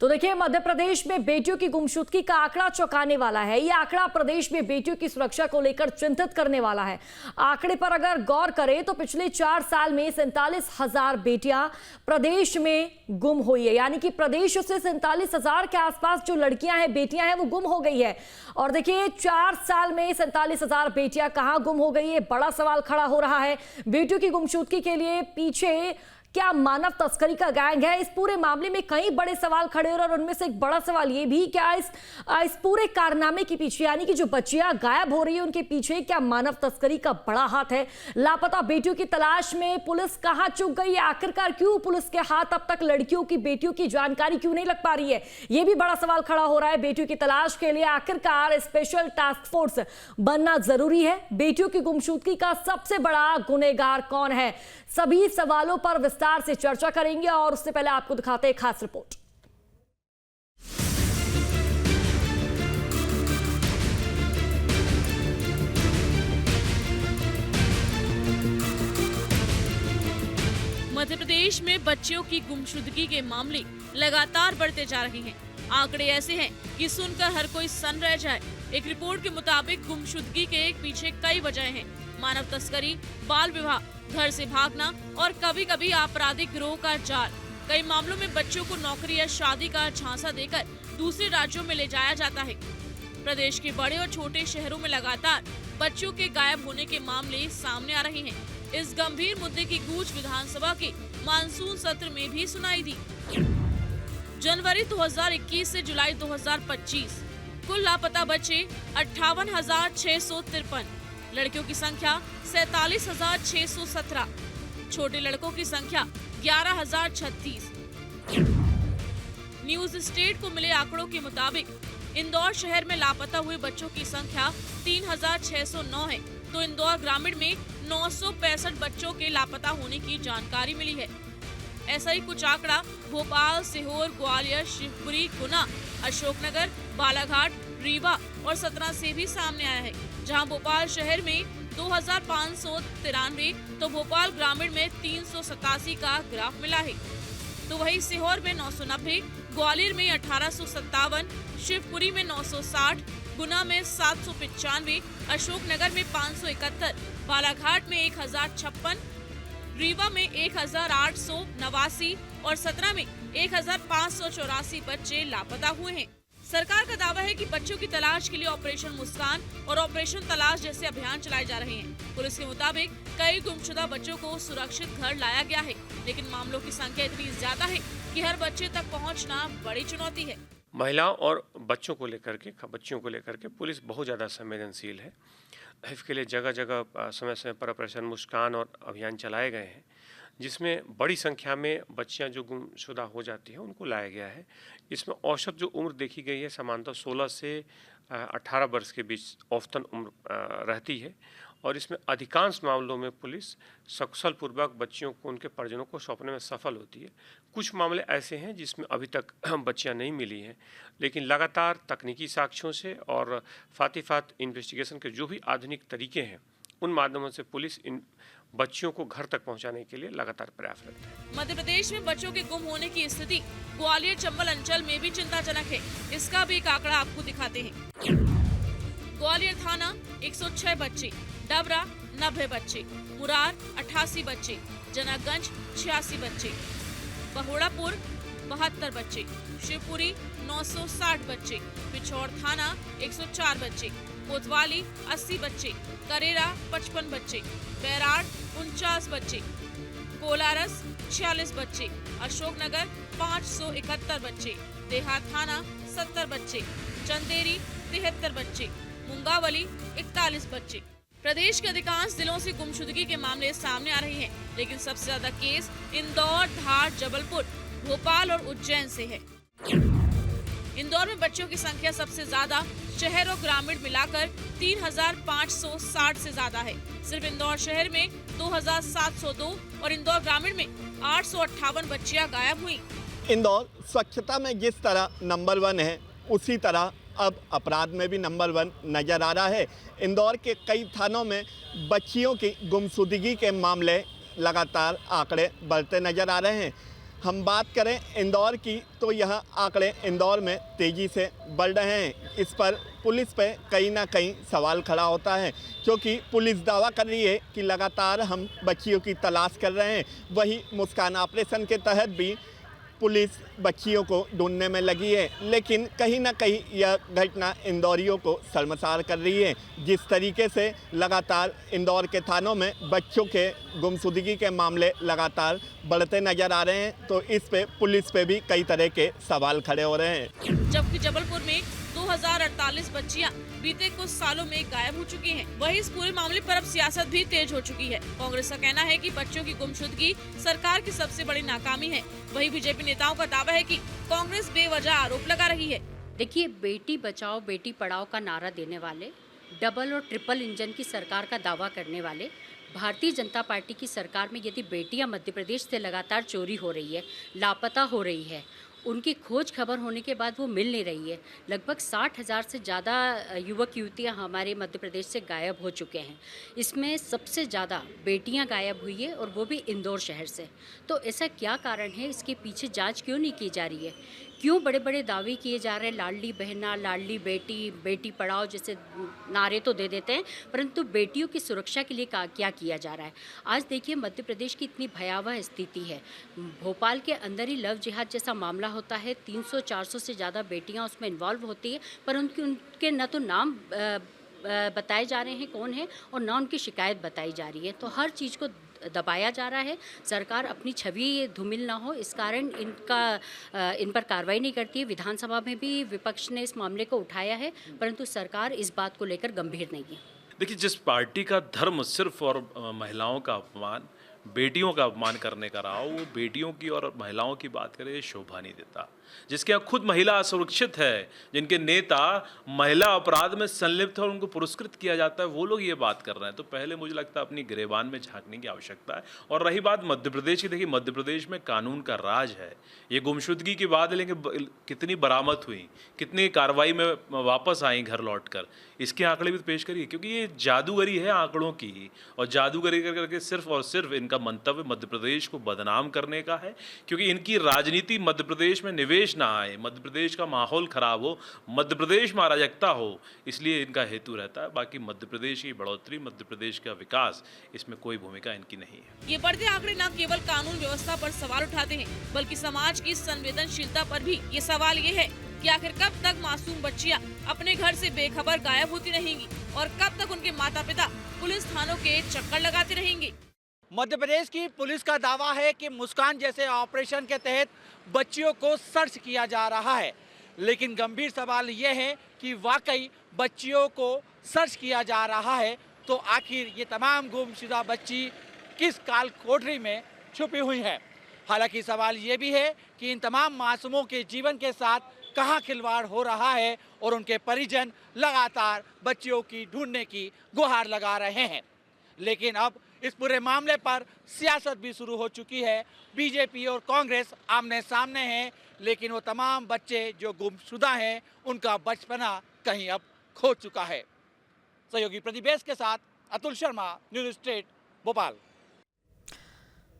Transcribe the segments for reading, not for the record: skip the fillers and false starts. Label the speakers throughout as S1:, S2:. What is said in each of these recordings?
S1: तो देखिए, मध्य प्रदेश में बेटियों की गुमशुदगी का आंकड़ा चौंकाने वाला है। यह आंकड़ा प्रदेश में बेटियों की सुरक्षा को लेकर चिंतित करने वाला है। आंकड़े पर अगर गौर करें तो पिछले 4 साल में 47,000 बेटियां प्रदेश में गुम हुई है, यानी कि प्रदेश से 47,000 के आसपास जो लड़कियां हैं, बेटियां हैं, वो गुम हो गई है। और देखिए, 4 साल में 47,000 बेटियां कहां गुम हो गई है, बड़ा सवाल खड़ा हो रहा है। बेटियों की गुमशुदगी के लिए पीछे क्या मानव तस्करी का गैंग है? इस पूरे मामले में कई बड़े सवाल खड़े हो रहे हैं और उनमें से एक बड़ा सवाल ये भी, क्या इस पूरे कारनामे के पीछे, यानी कि जो बच्चियां गायब हो रही है, उनके पीछे क्या मानव तस्करी का बड़ा हाथ है? लापता बेटियों की तलाश में पुलिस कहां चूक गई है? आखिरकार क्यों पुलिस के हाथ अब तक लड़कियों की, बेटियों की जानकारी क्यों नहीं लग पा रही है? यह भी बड़ा सवाल खड़ा हो रहा है। बेटियों की तलाश के लिए आखिरकार स्पेशल टास्क फोर्स बनना जरूरी है। बेटियों की गुमशुदगी का सबसे बड़ा गुनहगार कौन है? सभी सवालों पर विस्तार से चर्चा करेंगे और उससे पहले आपको दिखाते हैं खास रिपोर्ट।
S2: मध्य प्रदेश में बच्चियों की गुमशुदगी के मामले लगातार बढ़ते जा रहे हैं। आंकड़े ऐसे हैं कि सुनकर हर कोई सन रह जाए। एक रिपोर्ट के मुताबिक गुमशुदगी के पीछे कई वजहें हैं। मानव तस्करी, बाल विवाह, घर से भागना और कभी कभी आपराधिक गिरोह का जाल। कई मामलों में बच्चों को नौकरी या शादी का झांसा देकर दूसरे राज्यों में ले जाया जाता है। प्रदेश के बड़े और छोटे शहरों में लगातार बच्चों के गायब होने के मामले सामने आ रहे हैं। इस गंभीर मुद्दे की गूंज विधानसभा के मानसून सत्र में भी सुनाई दी। जनवरी 2021 से जुलाई 2025 कुल लापता बच्चे 58,653, लड़कियों की संख्या 47,617, छोटे लड़कों की संख्या 11,036। न्यूज स्टेट को मिले आंकड़ों के मुताबिक इंदौर शहर में लापता हुए बच्चों की संख्या 3,609 है, तो इंदौर ग्रामीण में 965 बच्चों के लापता होने की जानकारी मिली है। ऐसा ही कुछ आंकड़ा भोपाल, सीहोर, ग्वालियर, शिवपुरी, गुना, अशोकनगर, बालाघाट, रीवा और सतना से भी सामने आया है। जहां भोपाल शहर में 2,593 तो भोपाल ग्रामीण में 387 का ग्राफ मिला है। तो वहीं सीहोर में 990, ग्वालियर में 1857, शिवपुरी में 960, गुना में 795, अशोकनगर में 571, बालाघाट में 1,056, रीवा में 1,889 और सतना में 1,584 बच्चे लापता हुए हैं। सरकार का दावा है कि बच्चों की तलाश के लिए ऑपरेशन मुस्कान और ऑपरेशन तलाश जैसे अभियान चलाए जा रहे हैं। पुलिस के मुताबिक कई गुमशुदा बच्चों को सुरक्षित घर लाया गया है, लेकिन मामलों की संख्या इतनी ज्यादा है कि हर बच्चे तक पहुंचना बड़ी चुनौती है।
S3: महिलाओं और बच्चों को लेकर के पुलिस बहुत ज़्यादा संवेदनशील है। इसके लिए जगह जगह समय समय पर ऑपरेशन मुस्कान और अभियान चलाए गए हैं, जिसमें बड़ी संख्या में बच्चियां जो गुमशुदा हो जाती हैं उनको लाया गया है। इसमें औसत जो उम्र देखी गई है सामान्यतः 16 से 18 वर्ष के बीच औसतन उम्र रहती है और इसमें अधिकांश मामलों में पुलिस सकुशलपूर्वक बच्चियों को उनके परिजनों को सौंपने में सफल होती है। कुछ मामले ऐसे हैं जिसमें अभी तक बच्चियां नहीं मिली हैं, लेकिन लगातार तकनीकी साक्ष्यों से और फात इन्वेस्टिगेशन के जो भी आधुनिक तरीके हैं उन माध्यमों से पुलिस इन बच्चियों को घर तक पहुंचाने के लिए लगातार प्रयासरत है।
S2: मध्य प्रदेश में बच्चों के गुम होने की स्थिति ग्वालियर चंबल अंचल में भी चिंताजनक है। इसका भी एक आंकड़ा आपको दिखाते हैं। ग्वालियर थाना 106 बच्चे, डबरा 90 बच्चे, मुरार 88 बच्चे, जनकगंज 86 बच्चे, बहोड़ापुर 72 बच्चे, शिवपुरी 960 बच्चे, पिछौर थाना 104 बच्चे, कोतवाली 80 बच्चे, करेरा 55 बच्चे, बैराड़ 49 बच्चे, कोलारस 46 बच्चे, अशोकनगर 571 बच्चे, देहात थाना 70 बच्चे, चंदेरी 73 बच्चे, मुंगावली 41 बच्चे। प्रदेश के अधिकांश जिलों से गुमशुदगी के मामले सामने आ रहे हैं, लेकिन सबसे ज्यादा केस इंदौर, धार, जबलपुर, भोपाल और उज्जैन से है। इंदौर में बच्चों की संख्या सबसे ज्यादा, शहर और ग्रामीण मिलाकर 3,560 से ज्यादा है। सिर्फ इंदौर शहर में 2,702 और इंदौर ग्रामीण में 858 बच्चियां गायब हुई।
S4: इंदौर स्वच्छता में जिस तरह नंबर 1 है, उसी तरह अब अपराध में भी नंबर 1 नजर आ रहा है। इंदौर के कई थानों में बच्चियों की गुमशुदगी के मामले लगातार आंकड़े बढ़ते नजर आ रहे हैं। हम बात करें इंदौर की तो यह आंकड़े इंदौर में तेज़ी से बढ़ रहे हैं। इस पर पुलिस पे कहीं ना कहीं सवाल खड़ा होता है, क्योंकि पुलिस दावा कर रही है कि लगातार हम बच्चियों की तलाश कर रहे हैं। वही मुस्कान ऑपरेशन के तहत भी पुलिस बच्चियों को ढूंढने में लगी है, लेकिन कहीं ना कहीं यह घटना इंदौरियों को शर्मसार कर रही है। जिस तरीके से लगातार इंदौर के थानों में बच्चों के गुमशुदगी के मामले लगातार बढ़ते नजर आ रहे हैं, तो इस पे पुलिस पे भी कई तरह के सवाल खड़े हो रहे हैं।
S2: जबकि जबलपुर में 2048 बच्चियां बीते कुछ सालों में गायब हो चुकी हैं। वहीं इस पूरे मामले पर अब सियासत भी तेज हो चुकी है। कांग्रेस का कहना है कि बच्चों की गुमशुदगी सरकार की सबसे बड़ी नाकामी है। वहीं बीजेपी नेताओं का दावा है कि कांग्रेस बेवजह आरोप लगा रही है।
S5: देखिए, बेटी बचाओ बेटी पढ़ाओ का नारा देने वाले, डबल और ट्रिपल इंजन की सरकार का दावा करने वाले भारतीय जनता पार्टी की सरकार में यदि बेटियां मध्य प्रदेश से लगातार चोरी हो रही है, लापता हो रही है, उनकी खोज खबर होने के बाद वो मिल नहीं रही है। लगभग 60,000 से ज़्यादा युवक युवतियां हमारे मध्य प्रदेश से गायब हो चुके हैं। इसमें सबसे ज़्यादा बेटियां गायब हुई है और वो भी इंदौर शहर से। तो ऐसा क्या कारण है, इसके पीछे जांच क्यों नहीं की जा रही है? क्यों बड़े बड़े दावे किए जा रहे हैं, लाडली बहना, लाडली बेटी, बेटी पढ़ाओ जैसे नारे तो दे देते हैं, परंतु बेटियों की सुरक्षा के लिए क्या किया जा रहा है? आज देखिए, मध्य प्रदेश की इतनी भयावह स्थिति है। भोपाल के अंदर ही लव जिहाद जैसा मामला होता है, 300-400 से ज़्यादा बेटियां उसमें इन्वॉल्व होती है, पर उनके न तो नाम बताए जा रहे हैं कौन है और ना उनकी शिकायत बताई जा रही है। तो हर चीज़ को दबाया जा रहा है। सरकार अपनी छवि धूमिल ना हो, इस कारण इन पर कार्रवाई नहीं करती है। विधानसभा में भी विपक्ष ने इस मामले को उठाया है, परंतु सरकार इस बात को लेकर गंभीर नहीं है।
S6: देखिए, जिस पार्टी का धर्म सिर्फ और महिलाओं का अपमान, बेटियों का अपमान करने का रहा हो, वो बेटियों की और महिलाओं की बात करे शोभा नहीं देता। जिसके यहाँ खुद महिला असुरक्षित है, जिनके नेता महिला अपराध में संलिप्त है और उनको पुरस्कृत किया जाता है, वो लोग ये बात कर रहे हैं। तो पहले मुझे लगता है अपनी गिरेबान में झांकने की आवश्यकता है। और रही बात मध्य प्रदेश की, देखिए मध्य प्रदेश में कानून का राज है। ये गुमशुदगी की बात है, लेकिन कितनी बरामद हुई, कितनी कार्रवाई में वापस आई घर लौट कर, इसके आंकड़े भी तो पेश करिए। क्योंकि ये जादूगरी है आंकड़ों की, और जादूगरी करके सिर्फ और सिर्फ इनका मंतव्य मध्य प्रदेश को बदनाम करने का है। क्योंकि इनकी राजनीति मध्य प्रदेश में निवेश ना आए, मध्य प्रदेश का माहौल खराब हो, मध्य प्रदेश में अराजकता हो, इसलिए इनका हेतु रहता है। बाकी मध्य प्रदेश की बढ़ोतरी, मध्य प्रदेश का विकास, इसमें कोई भूमिका इनकी नहीं है।
S2: ये बढ़ते आंकड़े न केवल कानून व्यवस्था पर सवाल उठाते हैं, बल्कि समाज की संवेदनशीलता पर भी। ये सवाल ये है कि आखिर कब तक मासूम बच्चियां अपने घर से बेखबर गायब होती रहेंगी और कब तक उनके माता पिता पुलिस थानों के चक्कर लगाते रहेंगे।
S7: मध्य प्रदेश की पुलिस का दावा है कि मुस्कान जैसे ऑपरेशन के तहत बच्चियों को सर्च किया जा रहा है, लेकिन गंभीर सवाल ये है कि वाकई बच्चियों को सर्च किया जा रहा है तो आखिर ये तमाम गुमशुदा बच्ची किस काल कोठरी में छुपी हुई हैं। हालांकि सवाल ये भी है कि इन तमाम मासूमों के जीवन के साथ कहाँ खिलवाड़ हो रहा है और उनके परिजन लगातार बच्चियों की ढूंढने की गुहार लगा रहे हैं। लेकिन अब इस पूरे मामले पर सियासत भी शुरू हो चुकी है। बीजेपी और कांग्रेस आमने सामने हैं, लेकिन वो तमाम बच्चे जो गुमशुदा हैं उनका बचपना कहीं अब खो चुका है। सहयोगी प्रतिवेश के साथ अतुल शर्मा, न्यूज़ स्टेट, भोपाल।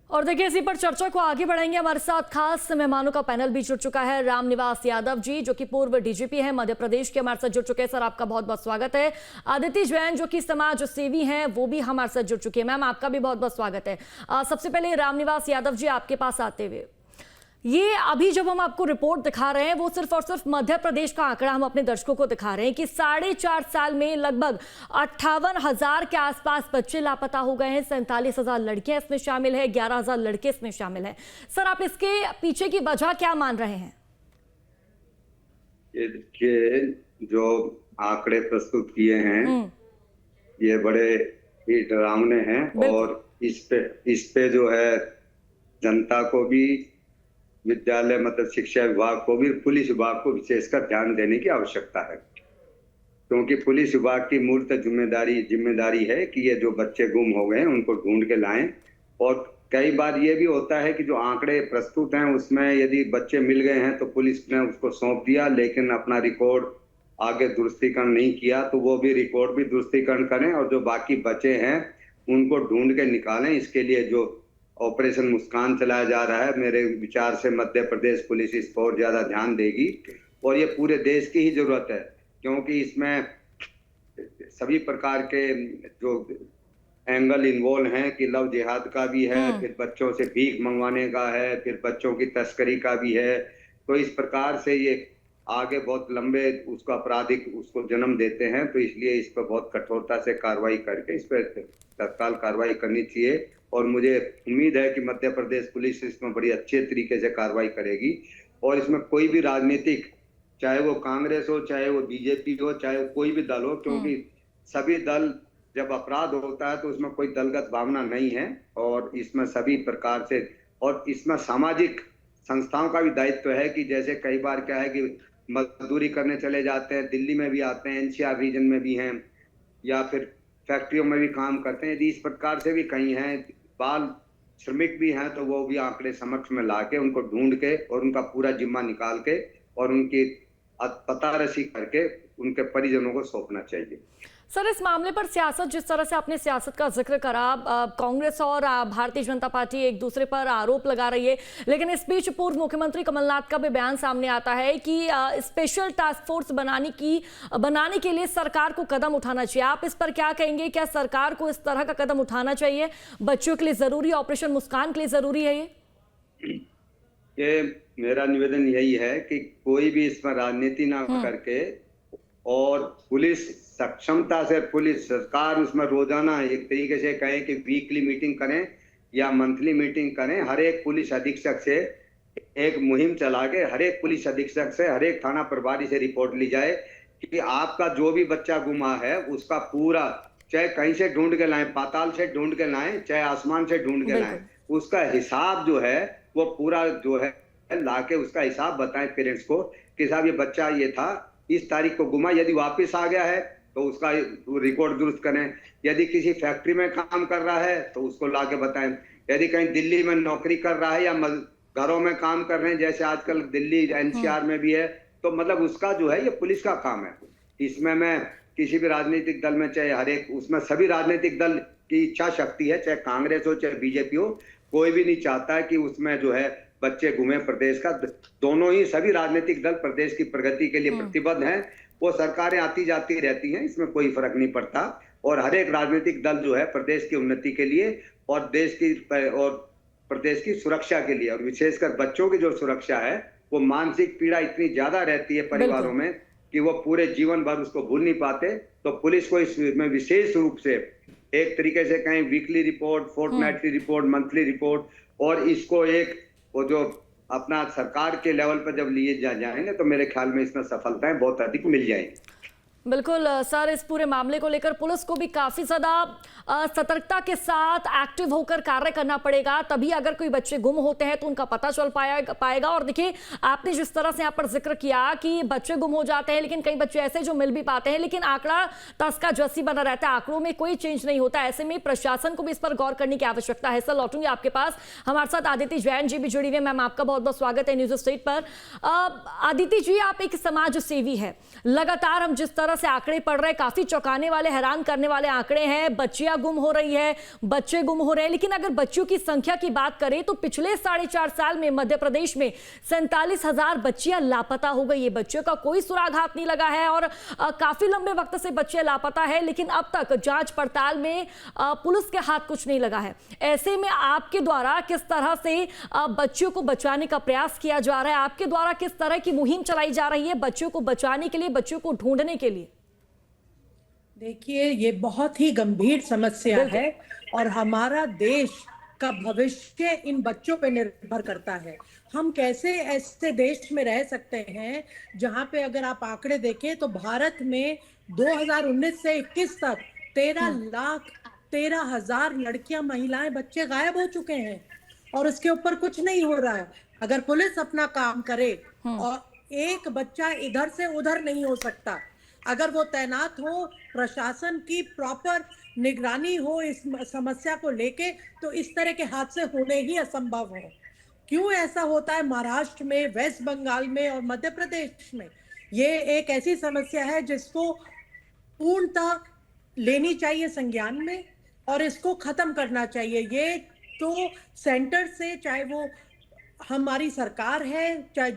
S1: और देखिए, इसी पर चर्चा को आगे बढ़ाएंगे। हमारे साथ खास मेहमानों का पैनल भी जुड़ चुका है। रामनिवास यादव जी, जो कि पूर्व डीजीपी हैं मध्य प्रदेश के, हमारे साथ जुड़ चुके हैं। सर, आपका बहुत बहुत स्वागत है। अदिति जैन, जो कि समाज सेवी हैं, वो भी हमारे साथ जुड़ चुकी है। मैम, आपका भी बहुत बहुत स्वागत है। सबसे पहले रामनिवास यादव जी, आपके पास आते हुए, ये अभी जब हम आपको रिपोर्ट दिखा रहे हैं, वो सिर्फ और सिर्फ मध्य प्रदेश का आंकड़ा हम अपने दर्शकों को दिखा रहे हैं कि 4.5 साल में लगभग 58,000 के आसपास बच्चे लापता हो गए हैं। 47,000 लड़कियां इसमें शामिल है, 11,000 लड़के इसमें शामिल हैं। सर, आप इसके पीछे की वजह क्या मान रहे हैं?
S8: ये जो आंकड़े प्रस्तुत किए हैं, ये बड़े ही डरावने हैं और इस पे जो है जनता को भी, विद्यालय मतलब शिक्षा विभाग को भी, पुलिस विभाग को विशेषकर ध्यान देने की आवश्यकता है। क्योंकि पुलिस विभाग की मूर्त जिम्मेदारी है कि ये जो बच्चे गुम हो गए हैं उनको ढूंढ के लाएं। और कई बार ये भी होता है कि जो आंकड़े प्रस्तुत हैं उसमें यदि बच्चे मिल गए हैं तो पुलिस ने उसको सौंप दिया, लेकिन अपना रिकॉर्ड आगे दुरुस्तीकरण नहीं किया, तो वो भी रिकॉर्ड भी दुरुस्तीकरण करें और जो बाकी बचे हैं उनको ढूंढ के निकालें। इसके लिए जो ऑपरेशन मुस्कान चलाया जा रहा है। मेरे विचार से मध्य प्रदेश पुलिस इस पर और ज्यादा ध्यान देगी और ये पूरे देश की ही जरूरत है, क्योंकि इसमें सभी प्रकार के जो एंगल इन्वॉल्व हैं कि लव जिहाद का भी है, फिर बच्चों से भीख मंगवाने का है, फिर बच्चों की तस्करी का भी है। तो इस प्रकार से ये आगे बहुत लंबे उसको आपराधिक उसको जन्म देते हैं। तो इसलिए इस पर बहुत कठोरता से कार्रवाई करके इस पर तत्काल कार्रवाई करनी चाहिए और मुझे उम्मीद है कि मध्य प्रदेश पुलिस इसमें बड़ी अच्छे तरीके से कार्रवाई करेगी और इसमें कोई भी राजनीतिक, चाहे वो कांग्रेस हो, चाहे वो बीजेपी हो, चाहे वो कोई भी दल हो, क्योंकि सभी दल जब अपराध होता है तो उसमें कोई दलगत भावना नहीं है और इसमें सभी प्रकार से और इसमें सामाजिक संस्थाओं का भी दायित्व है कि जैसे कई बार क्या है कि मजदूरी करने चले जाते हैं, दिल्ली में भी आते हैं, एनसीआर रीजन में भी हैं या फिर फैक्ट्रियों में भी काम करते हैं। यदि इस प्रकार से भी कहीं हैं, बाल श्रमिक भी हैं, तो वो भी आंकड़े समक्ष में लाके उनको ढूंढ के और उनका पूरा जिम्मा निकाल के और उनकी पता रसी करके उनके परिजनों को सौंपना चाहिए।
S1: सर, इस मामले पर सियासत, जिस तरह से आपने सियासत का जिक्र करा, कांग्रेस और भारतीय जनता पार्टी एक दूसरे पर आरोप लगा रही है, लेकिन इस बीच पूर्व मुख्यमंत्री कमलनाथ का भी बयान सामने आता है कि स्पेशल टास्क फोर्स बनाने के लिए सरकार को कदम उठाना चाहिए। आप इस पर क्या कहेंगे? क्या सरकार को इस तरह का कदम उठाना चाहिए? बच्चों के लिए जरूरी, ऑपरेशन मुस्कान के लिए जरूरी है
S8: ये मेरा निवेदन यही है कि कोई भी इसमें राजनीति ना करके और पुलिस सक्षमता से, पुलिस सरकार उसमें रोजाना एक तरीके से कहें कि वीकली मीटिंग करें या मंथली मीटिंग करें, हर एक पुलिस अधीक्षक से एक मुहिम चला के हर एक पुलिस अधीक्षक से, हर एक थाना प्रभारी से रिपोर्ट ली जाए कि आपका जो भी बच्चा गुमा है उसका पूरा, चाहे कहीं से ढूंढ के लाएं, पाताल से ढूंढ के लाएं, चाहे आसमान से ढूंढ के लाएं, उसका हिसाब जो है वो पूरा जो है लाके उसका हिसाब बताएं पेरेंट्स को कि साहब ये बच्चा ये था, इस तारीख को गुमा, यदि वापस आ गया है तो उसका रिकॉर्ड दुरुस्त करें, यदि किसी फैक्ट्री में काम कर रहा है तो उसको लाके बताएं, यदि कहीं दिल्ली में नौकरी कर रहा है या घरों में काम कर रहे हैं जैसे आजकल दिल्ली एनसीआर में भी है, तो मतलब उसका जो है ये पुलिस का काम है। इसमें मैं किसी भी राजनीतिक दल में, चाहे हर एक उसमें सभी राजनीतिक दल की इच्छा शक्ति है, चाहे कांग्रेस हो चाहे बीजेपी हो, कोई भी नहीं चाहता है कि उसमें जो है बच्चे घूमे प्रदेश का। दोनों ही सभी राजनीतिक दल प्रदेश की प्रगति के लिए प्रतिबद्ध हैं। वो सरकारें आती जाती रहती हैं, इसमें कोई फर्क नहीं पड़ता और हर एक राजनीतिक दल जो है प्रदेश की उन्नति के लिए और देश की और प्रदेश की सुरक्षा के लिए, और विशेषकर बच्चों की जो सुरक्षा है, वो मानसिक पीड़ा इतनी ज्यादा रहती है परिवारों में कि वो पूरे जीवन भर उसको भूल नहीं पाते। तो पुलिस को इसमें विशेष रूप से एक तरीके से कहें weekly report, fortnightly report, monthly report, और इसको एक वो जो अपना सरकार के लेवल पर जब लिए जाएंगे तो मेरे ख्याल में इसमें सफलताएं बहुत अधिक मिल जाएंगी।
S1: बिल्कुल सर, इस पूरे मामले को लेकर पुलिस को भी काफी ज्यादा सतर्कता के साथ एक्टिव होकर कार्य करना पड़ेगा, तभी अगर कोई बच्चे गुम होते हैं तो उनका पता चल पाएगा। और देखिए, आपने जिस तरह से यहाँ पर जिक्र किया कि बच्चे गुम हो जाते हैं, लेकिन कई बच्चे ऐसे जो मिल भी पाते हैं, लेकिन आंकड़ा तस्का जैसी बना रहता है, आंकड़ों में कोई चेंज नहीं होता। ऐसे में प्रशासन को भी इस पर गौर करने की आवश्यकता है। सर, लौटूंगी आपके पास। हमारे साथ आदिति जैन जी भी जुड़ी हुई है। मैम, आपका बहुत बहुत स्वागत है न्यूज स्टेट पर। आदिति जी, आप एक समाज सेवी है, लगातार हम जिस तरह से आंकड़े पढ़ रहे हैं, काफी चौंकाने वाले, हैरान करने वाले आंकड़े हैं। बच्चियां गुम हो रही है, बच्चे गुम हो रहे हैं, लेकिन अगर बच्चियों की संख्या की बात करें तो पिछले 4.5 साल में मध्य प्रदेश में 47,000 बच्चियां लापता हो गई है। बच्चों का कोई सुराग हाथ नहीं लगा है और काफी लंबे वक्त से बच्चे लापता है, लेकिन अब तक जांच पड़ताल में पुलिस के हाथ कुछ नहीं लगा है। ऐसे में आपके द्वारा किस तरह से बच्चियों को बचाने का प्रयास किया जा रहा है? आपके द्वारा किस तरह की मुहिम चलाई जा रही है बच्चों को बचाने के लिए, बच्चों को ढूंढने के लिए?
S9: देखिए, ये बहुत ही गंभीर समस्या है और हमारा देश का भविष्य इन बच्चों पे निर्भर करता है। हम कैसे ऐसे देश में रह सकते हैं जहां पे अगर आप आंकड़े देखें तो भारत में 2019 से 21 तक 13,13,000 लड़कियां, महिलाएं, बच्चे गायब हो चुके हैं और उसके ऊपर कुछ नहीं हो रहा है। अगर पुलिस अपना काम करे और एक बच्चा इधर से उधर नहीं हो सकता, अगर वो तैनात हो, प्रशासन की प्रॉपर निगरानी हो इस समस्या को लेके, तो इस तरह के हादसे होने ही असंभव हो। क्यों ऐसा होता है महाराष्ट्र में, वेस्ट बंगाल में और मध्य प्रदेश में? ये एक ऐसी समस्या है जिसको पूर्णतः लेनी चाहिए संज्ञान में और इसको खत्म करना चाहिए। ये तो सेंटर से, चाहे वो हमारी सरकार है, चाहे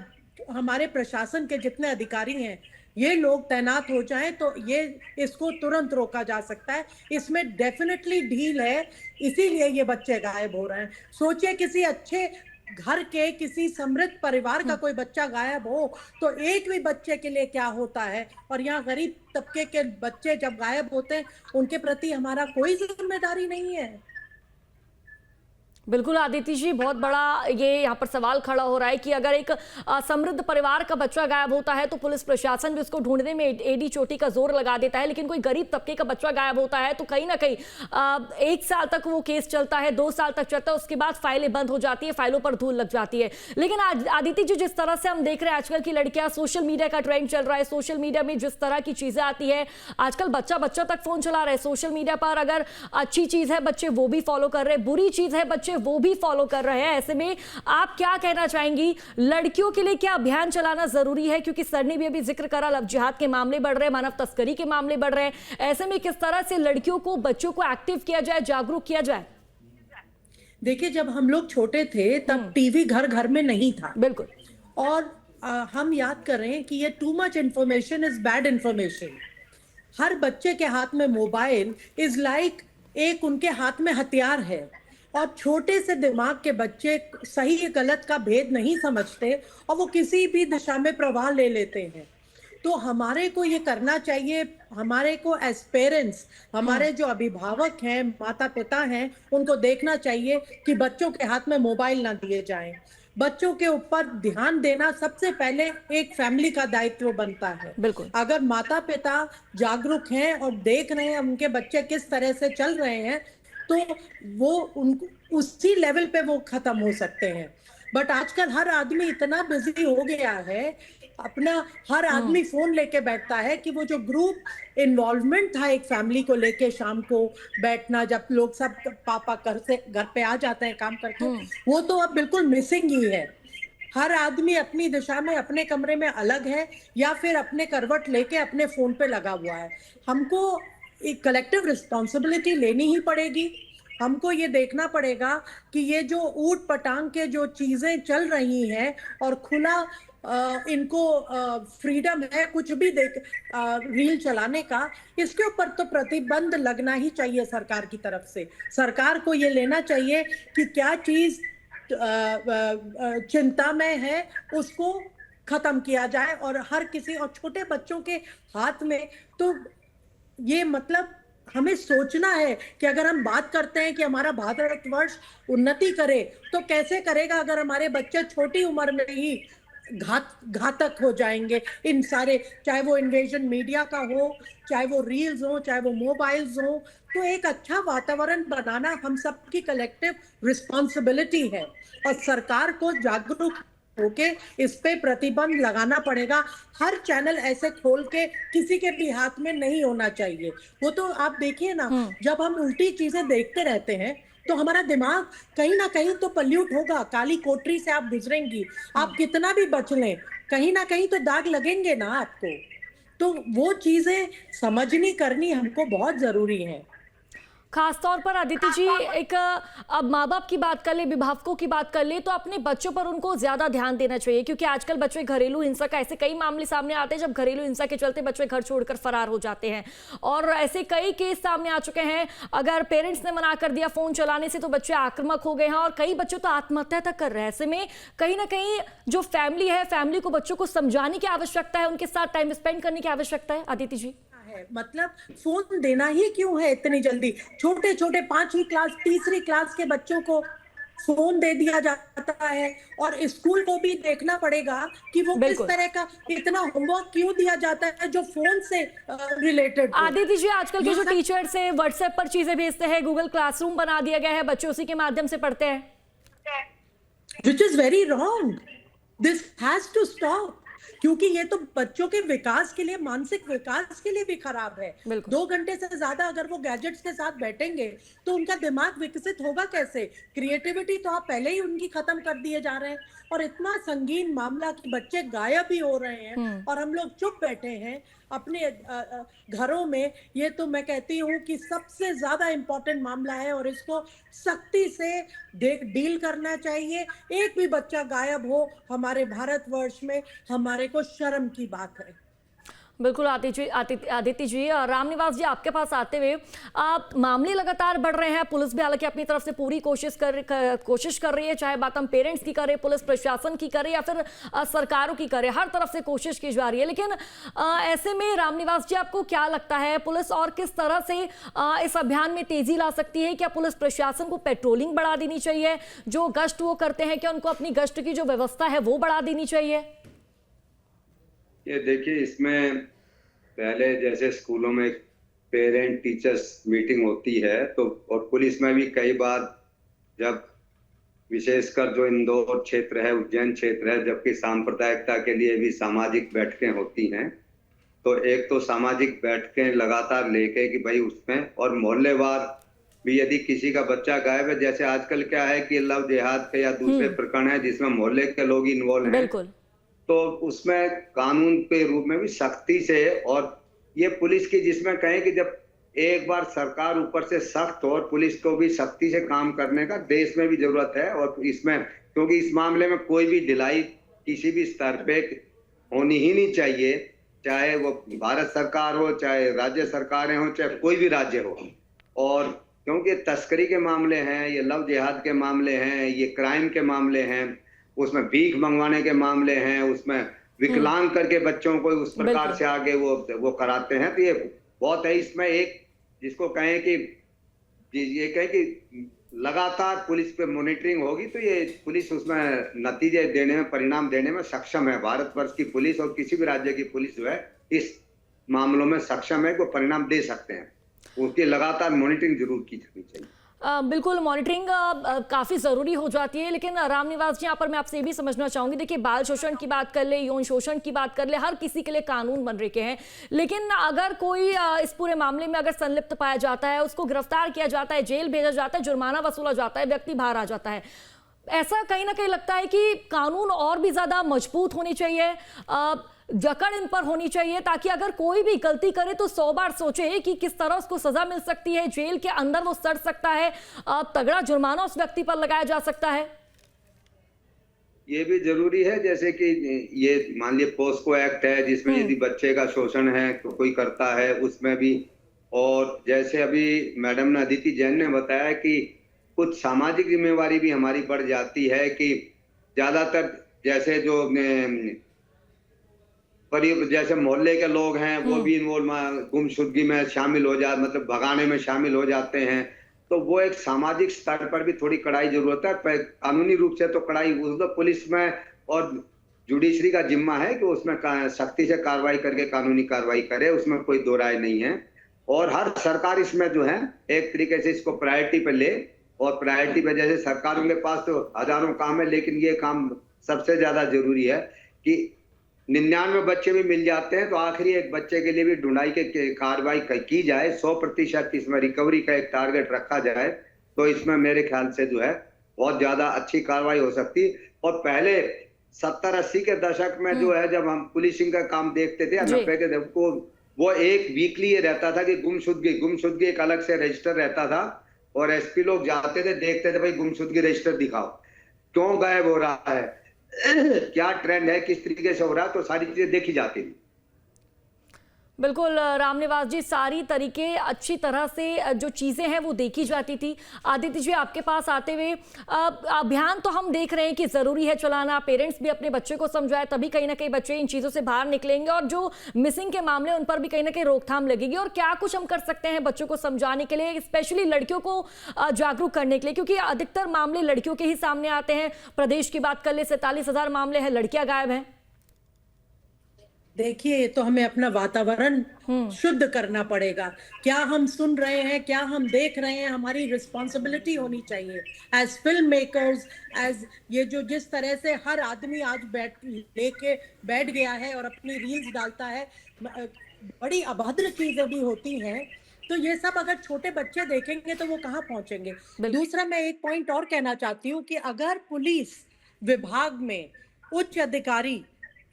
S9: हमारे प्रशासन के जितने अधिकारी हैं, ये लोग तैनात हो जाएं तो ये इसको तुरंत रोका जा सकता है। इसमें डेफिनेटली ढील है, इसीलिए ये बच्चे गायब हो रहे हैं। सोचिए किसी अच्छे घर के, किसी समृद्ध परिवार का कोई बच्चा गायब हो तो एक भी बच्चे के लिए क्या होता है, और यहाँ गरीब तबके के बच्चे जब गायब होते हैं उनके प्रति हमारा कोई जिम्मेदारी नहीं है।
S1: बिल्कुल आदित्य जी, बहुत बड़ा ये यहाँ पर सवाल खड़ा हो रहा है कि अगर एक समृद्ध परिवार का बच्चा गायब होता है तो पुलिस प्रशासन भी उसको ढूंढने में एडी चोटी का जोर लगा देता है, लेकिन कोई गरीब तबके का बच्चा गायब होता है तो कहीं ना कहीं 1 साल तक वो केस चलता है, 2 साल तक चलता है, उसके बाद फाइलें बंद हो जाती है, फाइलों पर धूल लग जाती है। लेकिन आदित्य जी, जिस तरह से हम देख रहे हैं आजकल की लड़कियां, सोशल मीडिया का ट्रेंड चल रहा है, सोशल मीडिया में जिस तरह की चीजें आती है, आजकल बच्चा बच्चा तक फोन चला रहे हैं। सोशल मीडिया पर अगर अच्छी चीज है बच्चे वो भी फॉलो कर रहे हैं, बुरी चीज है बच्चे वो भी फॉलो कर रहे हैं। ऐसे में आप क्या कहना चाहेंगी, लड़कियों के लिए क्या अभियान चलाना जरूरी है? क्योंकि सर ने भी अभी जिक्र करा, लव जिहाद के मामले बढ़ रहे हैं, मानव तस्करी के मामले बढ़ रहे हैं। ऐसे में किस तरह से लड़कियों को, बच्चों को एक्टिव किया जाए, जागरूक किया जाए?
S9: देखिए, जब हम लोग छोटे थे तब टीवी घर घर में नहीं था।
S1: बिल्कुल।
S9: और हम याद कर रहे हैं कि ये too much information is bad information. हर बच्चे के हाथ में मोबाइल इज लाइक एक उनके हाथ में हथियार है, और छोटे से दिमाग के बच्चे सही गलत का भेद नहीं समझते और वो किसी भी दिशा में प्रवाह ले लेते हैं। तो हमारे को ये करना चाहिए, हमारे को एज पेरेंट्स, हमारे जो अभिभावक हैं, माता पिता हैं, उनको देखना चाहिए कि बच्चों के हाथ में मोबाइल ना दिए जाएं। बच्चों के ऊपर ध्यान देना सबसे पहले एक फैमिली का दायित्व बनता है।
S1: बिल्कुल।
S9: अगर माता पिता जागरूक हैं और देख रहे हैं उनके बच्चे किस तरह से चल रहे हैं तो वो उनको उसी लेवल पे वो खत्म हो सकते हैं। बट आजकल हर आदमी इतना बिजी हो गया है, अपना हर आदमी फोन लेके बैठता है कि वो जो ग्रुप इन्वॉल्वमेंट था एक फैमिली को लेके शाम को बैठना, जब लोग सब पापा घर पे आ जाते हैं काम करके, वो तो अब बिल्कुल मिसिंग ही है। हर आदमी अपनी दिशा में अपने कमरे में अलग है या फिर अपने करवट लेके अपने फोन पे लगा हुआ है। हमको एक कलेक्टिव रिस्पॉन्सिबिलिटी लेनी ही पड़ेगी। हमको ये देखना पड़ेगा कि ये जो ऊट पटांग के जो चीजें चल रही हैं और खुला इनको फ्रीडम है कुछ भी रील चलाने का, इसके ऊपर तो प्रतिबंध लगना ही चाहिए सरकार की तरफ से। सरकार को ये लेना चाहिए कि क्या चीज चिंता में है उसको खत्म किया जाए, और हर किसी, और छोटे बच्चों के हाथ में तो ये मतलब हमें सोचना है कि अगर हम बात करते हैं कि हमारा भारतवर्ष उन्नति करे तो कैसे करेगा अगर हमारे बच्चे छोटी उम्र में ही घातक हो जाएंगे। इन सारे, चाहे वो इन्वेजन मीडिया का हो, चाहे वो रील्स हो, चाहे वो मोबाइल्स हो, तो एक अच्छा वातावरण बनाना हम सबकी कलेक्टिव रिस्पॉन्सिबिलिटी है और सरकार को जागरूक होके इस पे प्रतिबंध लगाना पड़ेगा। हर चैनल ऐसे खोल के किसी के भी हाथ में नहीं होना चाहिए। वो तो आप देखिए ना, जब हम उल्टी चीजें देखते रहते हैं तो हमारा दिमाग कहीं ना कहीं तो पल्यूट होगा। काली कोठरी से आप गुजरेंगी, आप कितना भी बच लें, कहीं ना कहीं तो दाग लगेंगे ना आपको। तो वो चीजें समझनी करनी हमको बहुत जरूरी है।
S1: खासतौर पर आदित्य जी, एक अब माँ बाप की बात कर ले, अभिभावकों की बात कर ले, तो अपने बच्चों पर उनको ज्यादा ध्यान देना चाहिए, क्योंकि आजकल बच्चे घरेलू हिंसा का, ऐसे कई मामले सामने आते हैं जब घरेलू हिंसा के चलते बच्चे घर छोड़कर फरार हो जाते हैं, और ऐसे कई केस सामने आ चुके हैं। अगर पेरेंट्स ने मना कर दिया फोन चलाने से तो बच्चे आक्रामक हो गए हैं और कई बच्चे तो आत्महत्या तक कर रहे हैं। ऐसे में कहीं ना कहीं जो फैमिली है, फैमिली को बच्चों को समझाने की आवश्यकता है, उनके साथ टाइम स्पेंड करने की आवश्यकता है। आदित्य जी,
S9: मतलब फोन देना ही क्यों है इतनी जल्दी? छोटे छोटे 5वीं क्लास, 3री क्लास के बच्चों को फोन दे दिया जाता है, और स्कूल को भी देखना पड़ेगा कि वो किस तरह का इतना होमवर्क क्यों दिया जाता है जो फोन से रिलेटेड।
S1: आदित्य जी, आजकल के जो टीचर्स है व्हाट्सएप पर चीजें भेजते हैं, गूगल क्लासरूम बना दिया गया है, बच्चे उसी के माध्यम से पढ़ते हैं,
S9: which is very wrong. This has to stop. क्योंकि ये तो बच्चों के विकास के लिए, मानसिक विकास के लिए भी खराब है। 2 घंटे से ज्यादा अगर वो गैजेट्स के साथ बैठेंगे तो उनका दिमाग विकसित होगा कैसे? क्रिएटिविटी तो आप पहले ही उनकी खत्म कर दिए जा रहे हैं। और इतना संगीन मामला कि बच्चे गायब ही हो रहे हैं और हम लोग चुप बैठे हैं अपने घरों में। ये तो मैं कहती हूँ कि सबसे ज्यादा इम्पोर्टेंट मामला है और इसको सख्ती से डील करना चाहिए। एक भी बच्चा गायब हो हमारे भारतवर्ष में, हमारे को शर्म की बात है।
S1: बिल्कुल आदित्य जी, रामनिवास जी, आपके पास आते हुए, मामले लगातार बढ़ रहे हैं। पुलिस भी हालांकि अपनी तरफ से पूरी कोशिश कर रही है, चाहे बात हम पेरेंट्स की करें, पुलिस प्रशासन की करें या फिर सरकारों की करें, हर तरफ से कोशिश की जा रही है। लेकिन ऐसे में रामनिवास जी, आपको क्या लगता है पुलिस और किस तरह से इस अभियान में तेजी ला सकती है? क्या पुलिस प्रशासन को पेट्रोलिंग बढ़ा देनी चाहिए? जो गश्त वो करते हैं, क्या उनको अपनी गश्त की जो व्यवस्था है वो बढ़ा देनी चाहिए?
S8: ये देखिए, इसमें पहले जैसे स्कूलों में पेरेंट टीचर्स मीटिंग होती है, तो और पुलिस में भी कई बार, जब विशेषकर जो इंदौर क्षेत्र है, उज्जैन क्षेत्र है, जबकि सांप्रदायिकता के लिए भी सामाजिक बैठकें होती हैं, तो एक तो सामाजिक बैठकें लगातार लेके कि भाई उसमें, और मोहल्लेवार भी यदि किसी का बच्चा गायब है, जैसे आजकल क्या है कि लव जिहाद के या दूसरे प्रकरण है जिसमें मोहल्ले के लोग इन्वॉल्व हैं, तो उसमें कानून के रूप में भी सख्ती से, और ये पुलिस की जिसमें कहें कि जब एक बार सरकार ऊपर से सख्त हो और पुलिस को भी सख्ती से काम करने का देश में भी जरूरत है। और इसमें, क्योंकि इस मामले में कोई भी ढिलाई किसी भी स्तर पे होनी ही नहीं चाहिए, चाहे वो भारत सरकार हो, चाहे राज्य सरकारें हो, चाहे कोई भी राज्य हो। और क्योंकि तस्करी के मामले हैं, ये लव जिहाद के मामले हैं, ये क्राइम के मामले हैं, उसमें भीख मंगवाने के मामले हैं, उसमें विकलांग करके बच्चों को उस प्रकार से आगे वो कराते हैं, तो ये बहुत है। इसमें एक जिसको कहें कि ये कहें कि लगातार पुलिस पे मॉनिटरिंग होगी, तो ये पुलिस उसमें नतीजे देने में, परिणाम देने में सक्षम है। भारतवर्ष की पुलिस और किसी भी राज्य की पुलिस जो है इस मामलों में सक्षम है, को परिणाम दे सकते हैं। उसकी लगातार मॉनिटरिंग जरूर की जानी चाहिए।
S1: बिल्कुल, मॉनिटरिंग काफ़ी ज़रूरी हो जाती है। लेकिन रामनिवास जी, यहाँ पर मैं आपसे ये भी समझना चाहूँगी, देखिए बाल शोषण की बात कर ले, यौन शोषण की बात कर ले, हर किसी के लिए कानून बन रखे हैं। लेकिन अगर कोई इस पूरे मामले में अगर संलिप्त पाया जाता है, उसको गिरफ्तार किया जाता है, जेल भेजा जाता है, जुर्माना वसूला जाता है, व्यक्ति बाहर आ जाता है, ऐसा कहीं ना कहीं लगता है कि कानून और भी ज़्यादा मजबूत होनी चाहिए, जकड़ इन पर होनी चाहिए, ताकि अगर कोई भी गलती करे तो 100 बार सोचे कि किस तरह उसको सजा मिल सकती है, जेल के अंदर वो सड़ सकता है, तगड़ा जुर्माना उस व्यक्ति पर लगाया जा सकता है।
S8: ये भी जरूरी है, जैसे कि ये मान लिया पोस्को एक्ट है, जिसमें यदि बच्चे का शोषण है तो कोई करता है, उसमें भी। और जैसे अभी मैडम ने, अदिति जैन ने बताया कि कुछ सामाजिक जिम्मेवारी भी हमारी बढ़ जाती है कि ज्यादातर जैसे जो जैसे मोहल्ले के लोग हैं वो भी इन्वॉल्व, गुमशुदगी में शामिल हो जाते, मतलब भगाने में शामिल हो जाते हैं, तो वो एक सामाजिक स्तर पर भी थोड़ी कड़ाई जरूरत है। कानूनी रूप से तो कड़ाई पुलिस में और जुडिशरी का जिम्मा है कि उसमें सख्ती से कार्रवाई करके कानूनी कार्रवाई करे, उसमें कोई दो राय नहीं है। और हर सरकार इसमें जो है एक तरीके से इसको प्रायोरिटी पे ले, और प्रायोरिटी पे जैसे सरकारों के पास तो हजारों काम है, लेकिन ये काम सबसे ज्यादा जरूरी है कि 99 बच्चे भी मिल जाते हैं तो आखिरी एक बच्चे के लिए भी ढूंढाई के कार्रवाई की जाए, 100% इसमें रिकवरी का एक टारगेट रखा जाए, तो इसमें मेरे ख्याल से जो है बहुत ज्यादा अच्छी कार्रवाई हो सकती। और पहले 70-80 के दशक में जो है, जब हम पुलिसिंग का काम देखते थे, 90 के दशक को, वो एक वीकली ये रहता था कि गुमशुदगी एक अलग से रजिस्टर रहता था, और एसपी लोग जाते थे, देखते थे भाई गुमशुदगी रजिस्टर दिखाओ, क्यों गायब हो रहा है, क्या ट्रेंड है, किस तरीके से हो रहा है, तो सारी चीजें देखी जाती थी।
S1: बिल्कुल रामनिवास जी, सारी तरीके अच्छी तरह से जो चीज़ें हैं वो देखी जाती थी। आदित्य जी, आपके पास आते हुए, अभियान तो हम देख रहे हैं कि ज़रूरी है चलाना, पेरेंट्स भी अपने बच्चे को समझाए, तभी कहीं ना कहीं बच्चे इन चीज़ों से बाहर निकलेंगे, और जो मिसिंग के मामले उन पर भी कहीं ना कहीं रोकथाम लगेगी। और क्या कुछ हम कर सकते हैं बच्चों को समझाने के लिए, स्पेशली लड़कियों को जागरूक करने के लिए, क्योंकि अधिकतर मामले लड़कियों के ही सामने आते हैं। प्रदेश की बात कर ले, 47,000 मामले हैं, लड़कियाँ गायब हैं।
S9: देखिए, तो हमें अपना वातावरण शुद्ध करना पड़ेगा। क्या हम सुन रहे हैं, क्या हम देख रहे हैं, हमारी रिस्पॉन्सिबिलिटी होनी चाहिए एज फिल्म मेकर्स, एज ये जो जिस तरह से हर आदमी आज बैठ गया है और अपनी रील्स डालता है, बड़ी अभद्र चीजें भी होती हैं। तो ये सब अगर छोटे बच्चे देखेंगे तो वो कहाँ पहुंचेंगे। दूसरा, मैं एक पॉइंट और कहना चाहती हूँ कि अगर पुलिस विभाग में उच्च अधिकारी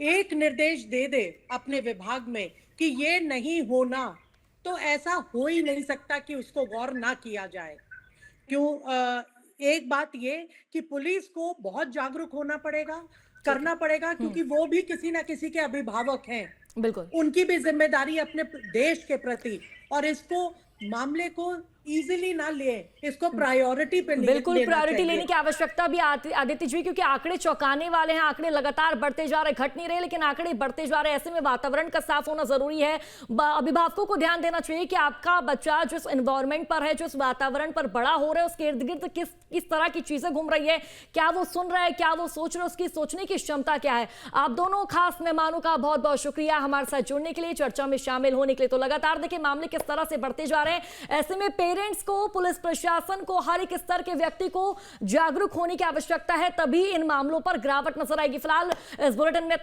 S9: एक निर्देश दे दे अपने विभाग में कि ये नहीं होना, तो ऐसा हो ही नहीं सकता कि उसको गौर ना किया जाए। एक बात ये कि पुलिस को बहुत जागरूक होना पड़ेगा, करना पड़ेगा, क्योंकि वो भी किसी ना किसी के अभिभावक हैं।
S1: बिल्कुल,
S9: उनकी भी जिम्मेदारी अपने देश के प्रति, और इसको मामले को इजीली ना ले, इसको प्रायोरिटी पे
S1: बिल्कुल प्रायोरिटी लेने की आवश्यकता भी आदित्य जी, क्योंकि आंकड़े चौंकाने वाले हैं। आंकड़े लगातार बढ़ते जा रहे, घट नहीं रहे, लेकिन आंकड़े बढ़ते जा रहे हैं। ऐसे में वातावरण का साफ होना जरूरी है। अभिभावकों को ध्यान देना चाहिए कि आपका बच्चा जिस एनवायरमेंट पर है, जिस वातावरण पर बड़ा हो रहा है, उसके इर्द गिर्द किस तरह की चीजें घूम रही है, क्या वो सुन रहा है, क्या वो सोच रहा है, उसकी सोचने की क्षमता क्या है। आप दोनों खास मेहमानों का बहुत बहुत शुक्रिया हमारे साथ जुड़ने के लिए, चर्चा में शामिल होने के लिए। तो लगातार देखिए मामले किस तरह से बढ़ते जा रहे हैं। ऐसे में पेरेंट्स को, पुलिस प्रशासन को, हर एक स्तर के व्यक्ति को जागरूक होने की आवश्यकता है, तभी इन मामलों पर गिरावट नजर आएगी। फिलहाल इस बुलेटिन में